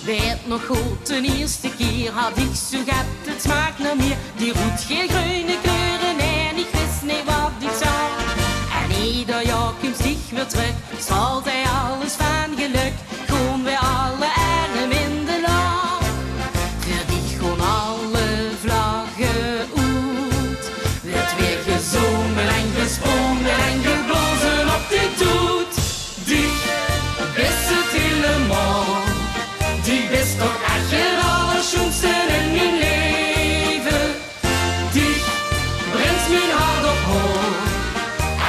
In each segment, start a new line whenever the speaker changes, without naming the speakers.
Weet nog goed, de eerste keer had ik zo gehad, het smaakt naar meer. Die roetgeel-groene kleuren en ik wist niet wat ik zou. En ieder jaar komt zich weer terug, straalt hij alles van geluk. Gewoon weer alle armen in de land, verdicht gewoon alle vlaggen uit. Werd weer gezongen en gesprongen en geblazen op die toet. Die is het helemaal. Die best toch echt het allerschoonste in mijn leven. Die brengt mijn hart op hoog.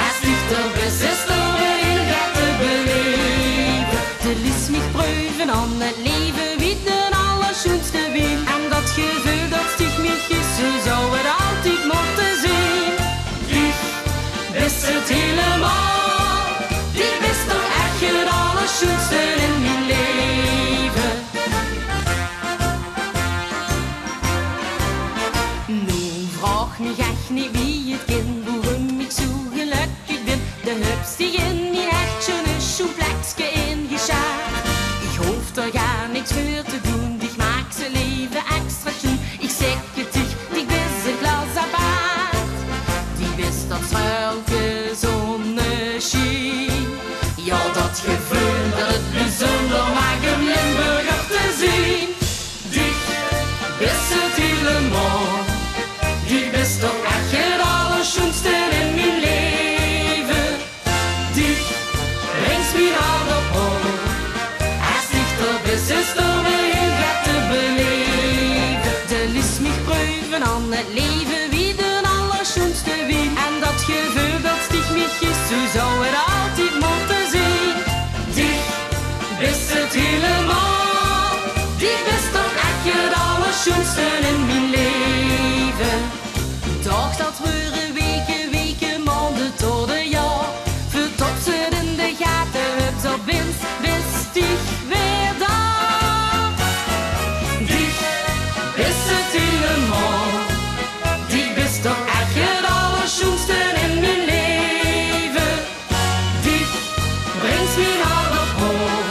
Als lichter best is er weer gaat te beleven. De lies mich prüfen aan het leven wie de allerschoonste win. En dat gevoel dat sticht mich is, zo zou het altijd moeten zijn. Die best het helemaal. Die best toch echt het allerschoonste in mijn leven. Vraag mich echt niet wie het kind, waarom ik zo gelukkig ben. De hups die in mijn hartje een schoenplekje ingeschaard. Ik hoef er gar niks voor te doen, ik maak ze leven extra schön. Ik zeg het dich, die is een glas apart. Die is dat vrouwke zonneschien. Ja, dat gevoel dat het bijzonder maakt om Limburger te zien. Die is het helemaal. Die best toch echt het allerschoonste in mijn leven. Die brengt mijn hart op hoog. Als lichter best is er weer gaat te beleven. De lies mich prüfen aan het leven wie de allerschoonste win. En dat gevoel dat sticht mich is, zo zou het altijd moeten zijn. Die best het helemaal. Die best toch echt het allerschoonste in mijn leven. Toch dat we weken, maanden tot een jaar. Vertopt ze in de gaten, het op winst, wist ik weer daar. Die is het helemaal. Die is toch echt het allerschoonste in mijn leven. Die brengt mijn hart op hoog.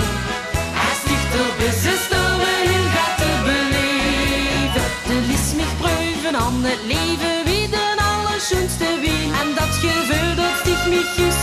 Als lichter is er weer gaat te beleven. De lies mich prüfen aan het leven wie de allerschoonste win. En dat gevoel dat sticht mich is,